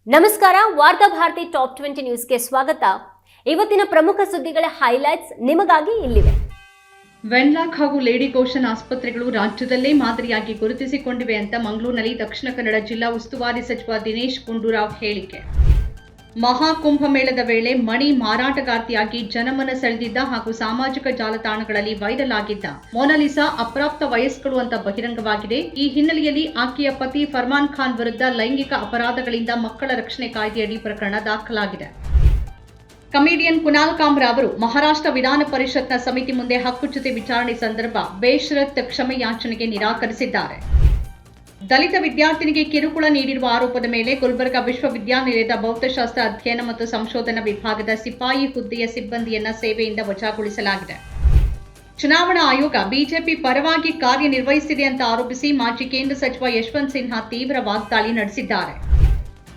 ನಮಸ್ಕಾರ, ವಾರ್ತಾ ಭಾರತಿ ಟಾಪ್ 20 ನ್ಯೂಸ್ಗೆ ಸ್ವಾಗತ. ಇವತ್ತಿನ ಪ್ರಮುಖ ಸುದ್ದಿಗಳ ಹೈಲೈಟ್ಸ್ ನಿಮಗಾಗಿ ಇಲ್ಲಿವೆ. ವೆನ್ಲಾಕ್ ಹಾಗೂ ಲೇಡಿ ಗೋಶನ್ ಆಸ್ಪತ್ರೆಗಳು ರಾಜ್ಯದಲ್ಲೇ ಮಾದರಿಯಾಗಿ ಗುರುತಿಸಿಕೊಂಡಿವೆ ಅಂತ ಮಂಗಳೂರಿನಲ್ಲಿ ದಕ್ಷಿಣ ಕನ್ನಡ ಜಿಲ್ಲಾ ಉಸ್ತುವಾರಿ ಸಚಿವ ದಿನೇಶ್ ಗುಂಡೂರಾವ್ ಹೇಳಿಕೆ. ಮಹಾಕುಂಭಮೇಳದ ವೇಳೆ ಮಣಿ ಮಾರಾಟಗಾರ್ತಿಯಾಗಿ ಜನಮನ ಸೆಳೆದಿದ್ದ ಹಾಗೂ ಸಾಮಾಜಿಕ ಜಾಲತಾಣಗಳಲ್ಲಿ ವೈರಲ್ ಆಗಿದ್ದ ಮೊನಾಲಿಸಾ ಅಪ್ರಾಪ್ತ ವಯಸ್ಕಳು ಅಂತ ಬಹಿರಂಗವಾಗಿದೆ. ಈ ಹಿನ್ನೆಲೆಯಲ್ಲಿ ಆಕೆಯ ಪತಿ ಫರ್ಮಾನ್ ಖಾನ್ ವಿರುದ್ಧ ಲೈಂಗಿಕ ಅಪರಾಧಗಳಿಂದ ಮಕ್ಕಳ ರಕ್ಷಣೆ ಕಾಯ್ದೆಯಡಿ ಪ್ರಕರಣ ದಾಖಲಾಗಿದೆ. ಕಮಿಡಿಯನ್ ಕುನಾಲ್ ಕಾಮ್ರಾ ಅವರು ಮಹಾರಾಷ್ಟ್ರ ವಿಧಾನ ಪರಿಷತ್ನ ಸಮಿತಿ ಮುಂದೆ ಹಕ್ಕುಚ್ಯುತಿ ವಿಚಾರಣೆ ಸಂದರ್ಭ ಬೇಷರತ್ ಕ್ಷಮೆ ಯಾಚನೆಗೆ ನಿರಾಕರಿಸಿದ್ದಾರೆ. ದಲಿತ ವಿದ್ಯಾರ್ಥಿನಿಗೆ ಕಿರುಕುಳ ನೀಡಿರುವ ಆರೋಪದ ಮೇಲೆ ಗುಲ್ಬರ್ಗಾ ವಿಶ್ವವಿದ್ಯಾನಿಲಯದ ಭೌತಶಾಸ್ತ್ರ ಅಧ್ಯಯನ ಮತ್ತು ಸಂಶೋಧನಾ ವಿಭಾಗದ ಸಿಪಾಯಿ ಹುದ್ದೆಯ ಸಿಬ್ಬಂದಿಯನ್ನ ಸೇವೆಯಿಂದ ವಜಾಗೊಳಿಸಲಾಗಿದೆ. ಚುನಾವಣಾ ಆಯೋಗ ಬಿಜೆಪಿ ಪರವಾಗಿ ಕಾರ್ಯನಿರ್ವಹಿಸಿದೆ ಅಂತ ಆರೋಪಿಸಿ ಮಾಜಿ ಕೇಂದ್ರ ಸಚಿವ ಯಶವಂತ್ ಸಿನ್ಹಾ ತೀವ್ರ ವಾಗ್ದಾಳಿ ನಡೆಸಿದ್ದಾರೆ.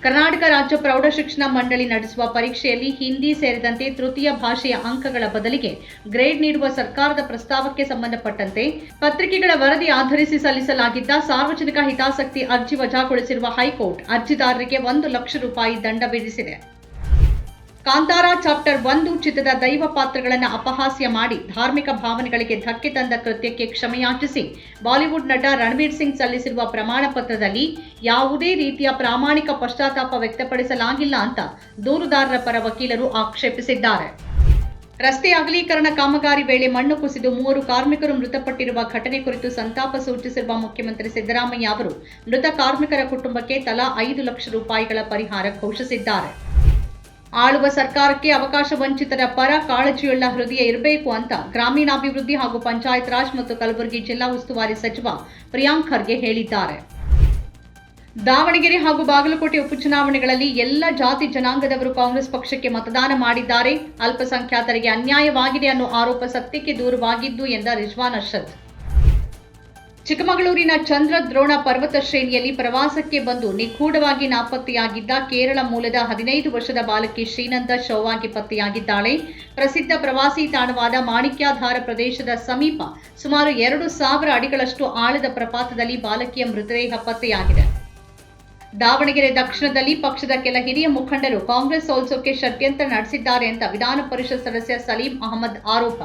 ಕರ್ನಾಟಕ ರಾಜ್ಯ ಪ್ರೌಢಶಿಕ್ಷಣ ಮಂಡಳಿ ನಡೆಸುವ ಪರೀಕ್ಷೆಯಲ್ಲಿ ಹಿಂದಿ ಸೇರಿದಂತೆ ತೃತೀಯ ಭಾಷೆಯ ಅಂಕಗಳ ಬದಲಿಗೆ ಗ್ರೇಡ್ ನೀಡುವ ಸರ್ಕಾರದ ಪ್ರಸ್ತಾವಕ್ಕೆ ಸಂಬಂಧಪಟ್ಟಂತೆ ಪತ್ರಿಕೆಗಳ ವರದಿ ಆಧರಿಸಿ ಸಲ್ಲಿಸಲಾಗಿದ್ದ ಸಾರ್ವಜನಿಕ ಹಿತಾಸಕ್ತಿ ಅರ್ಜಿ ವಜಾಗೊಳಿಸಿರುವ ಹೈಕೋರ್ಟ್ ಅರ್ಜಿದಾರರಿಗೆ 1 ಲಕ್ಷ ರೂಪಾಯಿ ದಂಡ ವಿಧಿಸಿದೆ. ಕಾಂತಾರ ಚಾಪ್ಟರ್ 1 ಚಿತ್ರದ ದೈವ ಪಾತ್ರಗಳನ್ನು ಅಪಹಾಸ್ಯ ಮಾಡಿ ಧಾರ್ಮಿಕ ಭಾವನೆಗಳಿಗೆ ಧಕ್ಕೆ ತಂದ ಕೃತ್ಯಕ್ಕೆ ಕ್ಷಮೆಯಾಚಿಸಿ ಬಾಲಿವುಡ್ ನಟ ರಣವೀರ್ ಸಿಂಗ್ ಸಲ್ಲಿಸಿರುವ ಪ್ರಮಾಣ ಪತ್ರದಲ್ಲಿ ಯಾವುದೇ ರೀತಿಯ ಪ್ರಾಮಾಣಿಕ ಪಶ್ಚಾತ್ತಾಪ ವ್ಯಕ್ತಪಡಿಸಲಾಗಿಲ್ಲ ಅಂತ ದೂರುದಾರರ ಪರ ವಕೀಲರು ಆಕ್ಷೇಪಿಸಿದ್ದಾರೆ. ರಸ್ತೆ ಅಗಲೀಕರಣ ಕಾಮಗಾರಿ ವೇಳೆ ಮಣ್ಣು ಕುಸಿದು 3 ಕಾರ್ಮಿಕರು ಮೃತಪಟ್ಟಿರುವ ಘಟನೆ ಕುರಿತು ಸಂತಾಪ ಸೂಚಿಸಿರುವ ಮುಖ್ಯಮಂತ್ರಿ ಸಿದ್ದರಾಮಯ್ಯ ಅವರು ಮೃತ ಕಾರ್ಮಿಕರ ಕುಟುಂಬಕ್ಕೆ ತಲಾ 5 ಲಕ್ಷ ರೂಪಾಯಿಗಳ ಪರಿಹಾರ ಘೋಷಿಸಿದ್ದಾರೆ. ಆಳುವ ಸರ್ಕಾರಕ್ಕೆ ಅವಕಾಶ ವಂಚಿತರ ಪರ ಕಾಳಜಿಯುಳ್ಳ ಹೃದಯ ಇರಬೇಕು ಅಂತ ಗ್ರಾಮೀಣಾಭಿವೃದ್ಧಿ ಹಾಗೂ ಪಂಚಾಯತ್ ರಾಜ್ ಮತ್ತು ಕಲಬುರಗಿ ಜಿಲ್ಲಾ ಉಸ್ತುವಾರಿ ಸಚಿವ ಪ್ರಿಯಾಂಕ್ ಖರ್ಗೆ ಹೇಳಿದ್ದಾರೆ. ದಾವಣಗೆರೆ ಹಾಗೂ ಬಾಗಲಕೋಟೆ ಉಪಚುನಾವಣೆಗಳಲ್ಲಿ ಎಲ್ಲ ಜಾತಿ ಜನಾಂಗದವರು ಕಾಂಗ್ರೆಸ್ ಪಕ್ಷಕ್ಕೆ ಮತದಾನ ಮಾಡಿದ್ದಾರೆ. ಅಲ್ಪಸಂಖ್ಯಾತರಿಗೆ ಅನ್ಯಾಯವಾಗಿದೆ ಅನ್ನೋ ಆರೋಪ ಸತ್ಯಕ್ಕೆ ದೂರವಾಗಿದ್ದು ಎಂದ ರಿಜ್ವಾನ್ ಅರ್ಷದ್. ಚಿಕ್ಕಮಗಳೂರಿನ ಚಂದ್ರದ್ರೋಣ ಪರ್ವತ ಶ್ರೇಣಿಯಲ್ಲಿ ಪ್ರವಾಸಕ್ಕೆ ಬಂದು ನಿಗೂಢವಾಗಿ ನಾಪತ್ತೆಯಾಗಿದ್ದ ಕೇರಳ ಮೂಲದ 15 ವರ್ಷದ ಬಾಲಕಿ ಶ್ರೀನಂದ ಶವವಾಗಿ ಪತ್ತೆಯಾಗಿದ್ದಾಳೆ. ಪ್ರಸಿದ್ಧ ಪ್ರವಾಸಿ ತಾಣವಾದ ಮಾಣಿಕ್ಯಾಧಾರ ಪ್ರದೇಶದ ಸಮೀಪ ಸುಮಾರು 2,000 ಅಡಿಗಳಷ್ಟು ಆಳದ ಪ್ರಪಾತದಲ್ಲಿ ಬಾಲಕಿಯ ಮೃತದೇಹ ಪತ್ತೆಯಾಗಿದೆ. ದಾವಣಗೆರೆ ದಕ್ಷಿಣದಲ್ಲಿ ಪಕ್ಷದ ಕೆಲ ಹಿರಿಯ ಮುಖಂಡರು ಕಾಂಗ್ರೆಸ್ ಸೋಲಿಸೋಕೆ ಷಡ್ಯಂತ್ರ ನಡೆಸಿದ್ದಾರೆ ಅಂತ ವಿಧಾನ ಪರಿಷತ್ ಸದಸ್ಯ ಸಲೀಂ ಅಹಮದ್ ಆರೋಪ.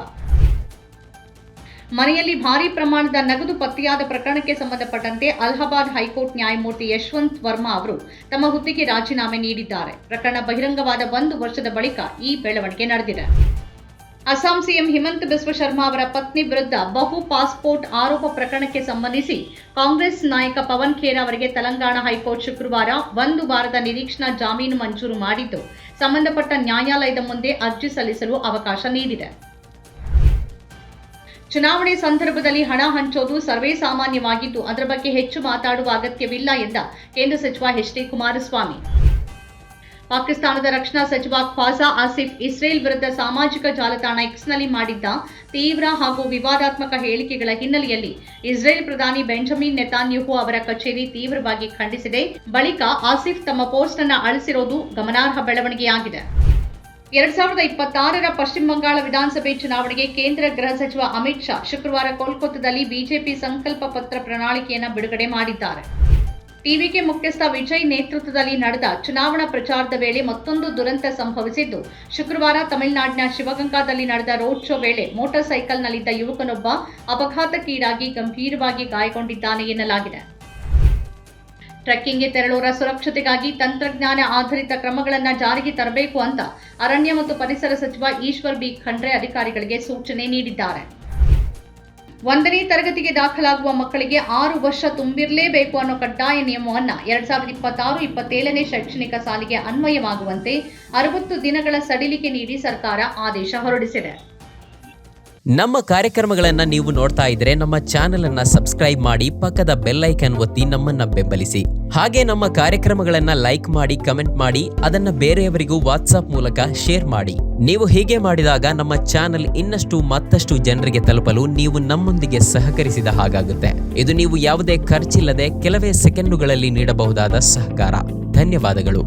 ಮನೆಯಲ್ಲಿ ಭಾರೀ ಪ್ರಮಾಣದ ನಗದು ಪತ್ತೆಯಾದ ಪ್ರಕರಣಕ್ಕೆ ಸಂಬಂಧಪಟ್ಟಂತೆ ಅಲಹಾಬಾದ್ ಹೈಕೋರ್ಟ್ ನ್ಯಾಯಮೂರ್ತಿ ಯಶವಂತ್ ವರ್ಮಾ ಅವರು ತಮ್ಮ ಹುದ್ದೆಗೆ ರಾಜೀನಾಮೆ ನೀಡಿದ್ದಾರೆ. ಪ್ರಕರಣ ಬಹಿರಂಗವಾದ 1 ವರ್ಷದ ಬಳಿಕ ಈ ಬೆಳವಣಿಗೆ ನಡೆದಿದೆ. ಅಸ್ಸಾಂ ಸಿಎಂ ಹಿಮಂತ ಬಿಸ್ವ ಶರ್ಮಾ ಅವರ ಪತ್ನಿ ವಿರುದ್ಧ ಬಹು ಪಾಸ್ಪೋರ್ಟ್ ಆರೋಪ ಪ್ರಕರಣಕ್ಕೆ ಸಂಬಂಧಿಸಿ ಕಾಂಗ್ರೆಸ್ ನಾಯಕ ಪವನ್ ಖೇರಾ ಅವರಿಗೆ ತೆಲಂಗಾಣ ಹೈಕೋರ್ಟ್ ಶುಕ್ರವಾರ 1 ವಾರದ ನಿರೀಕ್ಷಣಾ ಜಾಮೀನು ಮಂಜೂರು ಮಾಡಿದ್ದು ಸಂಬಂಧಪಟ್ಟ ನ್ಯಾಯಾಲಯದ ಮುಂದೆ ಅರ್ಜಿ ಸಲ್ಲಿಸಲು ಅವಕಾಶ ನೀಡಿದೆ. ಚುನಾವಣೆ ಸಂದರ್ಭದಲ್ಲಿ ಹಣ ಹಂಚೋದು ಸರ್ವೇ ಸಾಮಾನ್ಯವಾಗಿದ್ದು ಅದರ ಬಗ್ಗೆ ಹೆಚ್ಚು ಮಾತಾಡುವ ಅಗತ್ಯವಿಲ್ಲ ಎಂದ ಕೇಂದ್ರ ಸಚಿವ ಎಚ್.ಡಿ. ಕುಮಾರಸ್ವಾಮಿ. ಪಾಕಿಸ್ತಾನದ ರಕ್ಷಣಾ ಸಚಿವ ಖ್ವಾಜಾ ಆಸಿಫ್ ಇಸ್ರೇಲ್ ವಿರುದ್ಧ ಸಾಮಾಜಿಕ ಜಾಲತಾಣ ಎಕ್ಸ್ನಲ್ಲಿ ಮಾಡಿದ್ದ ತೀವ್ರ ಹಾಗೂ ವಿವಾದಾತ್ಮಕ ಹೇಳಿಕೆಗಳ ಹಿನ್ನೆಲೆಯಲ್ಲಿ ಇಸ್ರೇಲ್ ಪ್ರಧಾನಿ ಬೆಂಜಮಿನ್ ನೆತಾನ್ಯಾಹು ಅವರ ಕಚೇರಿ ತೀವ್ರವಾಗಿ ಖಂಡಿಸಿದೆ. ಬಳಿಕ ಆಸಿಫ್ ತಮ್ಮ ಪೋಸ್ಟ್ ಅನ್ನು ಅಳಿಸಿರೋದು ಗಮನಾರ್ಹ ಬೆಳವಣಿಗೆಯಾಗಿದೆ. 2026ರ ಪಶ್ಚಿಮ ಬಂಗಾಳ ವಿಧಾನಸಭೆ ಚುನಾವಣೆಗೆ ಕೇಂದ್ರ ಗೃಹ ಸಚಿವ ಅಮಿತ್ ಶಾ ಶುಕ್ರವಾರ ಕೋಲ್ಕತ್ತಾದಲ್ಲಿ ಬಿಜೆಪಿ ಸಂಕಲ್ಪ ಪತ್ರ ಪ್ರಣಾಳಿಕೆಯನ್ನು ಬಿಡುಗಡೆ ಮಾಡಿದ್ದಾರೆ. ಟಿವಿಕೆ ಮುಖ್ಯಸ್ಥ ವಿಜಯ್ ನೇತೃತ್ವದಲ್ಲಿ ನಡೆದ ಚುನಾವಣಾ ಪ್ರಚಾರದ ವೇಳೆ ಮತ್ತೊಂದು ದುರಂತ ಸಂಭವಿಸಿದ್ದು, ಶುಕ್ರವಾರ ತಮಿಳುನಾಡಿನ ಶಿವಗಂಗಾದಲ್ಲಿ ನಡೆದ ರೋಡ್ ಶೋ ವೇಳೆ ಮೋಟಾರ್ ಸೈಕಲ್ನಲ್ಲಿದ್ದ ಯುವಕನೊಬ್ಬ ಅಪಘಾತಕ್ಕೀಡಾಗಿ ಗಂಭೀರವಾಗಿ ಗಾಯಗೊಂಡಿದ್ದಾನೆ ಎನ್ನಲಾಗಿದೆ. ಟ್ರೆಕ್ಕಿಂಗ್ಗೆ ತೆರಳುವರ ಸುರಕ್ಷತೆಗಾಗಿ ತಂತ್ರಜ್ಞಾನ ಆಧಾರಿತ ಕ್ರಮಗಳನ್ನು ಜಾರಿಗೆ ತರಬೇಕು ಅಂತ ಅರಣ್ಯ ಮತ್ತು ಪರಿಸರ ಸಚಿವ ಈಶ್ವರ್ ಬಿ ಖಂಡ್ರೆ ಅಧಿಕಾರಿಗಳಿಗೆ ಸೂಚನೆ ನೀಡಿದ್ದಾರೆ. 1ನೇ ತರಗತಿಗೆ ದಾಖಲಾಗುವ ಮಕ್ಕಳಿಗೆ 6 ವರ್ಷ ತುಂಬಿರಲೇಬೇಕು ಅನ್ನೋ ಕಡ್ಡಾಯ ನಿಯಮವನ್ನು 2026-27ನೇ ಶೈಕ್ಷಣಿಕ ಸಾಲಿಗೆ ಅನ್ವಯವಾಗುವಂತೆ 60 ದಿನಗಳ ಸಡಿಲಿಕೆ ನೀಡಿ ಸರ್ಕಾರ ಆದೇಶ ಹೊರಡಿಸಿದೆ. ನಮ್ಮ ಕಾರ್ಯಕ್ರಮಗಳನ್ನು ನೀವು ನೋಡ್ತಾ ಇದ್ರೆ ನಮ್ಮ ಚಾನೆಲ್ ಅನ್ನ ಸಬ್ಸ್ಕ್ರೈಬ್ ಮಾಡಿ, ಪಕ್ಕದ ಬೆಲ್ ಐಕಾನ್ ಒತ್ತಿ ನಮ್ಮನ್ನ ಬೆಂಬಲಿಸಿ. ಹಾಗೆ ನಮ್ಮ ಕಾರ್ಯಕ್ರಮಗಳನ್ನ ಲೈಕ್ ಮಾಡಿ, ಕಮೆಂಟ್ ಮಾಡಿ, ಅದನ್ನ ಬೇರೆಯವರಿಗೂ ವಾಟ್ಸ್ಆಪ್ ಮೂಲಕ ಶೇರ್ ಮಾಡಿ. ನೀವು ಹೀಗೆ ಮಾಡಿದಾಗ ನಮ್ಮ ಚಾನೆಲ್ ಇನ್ನಷ್ಟು ಮತ್ತಷ್ಟು ಜನರಿಗೆ ತಲುಪಲು ನೀವು ನಮ್ಮೊಂದಿಗೆ ಸಹಕರಿಸಿದ ಹಾಗಾಗುತ್ತೆ. ಇದು ನೀವು ಯಾವುದೇ ಖರ್ಚಿಲ್ಲದೆ ಕೆಲವೇ ಸೆಕೆಂಡುಗಳಲ್ಲಿ ನೀಡಬಹುದಾದ ಸಹಕಾರ. ಧನ್ಯವಾದಗಳು.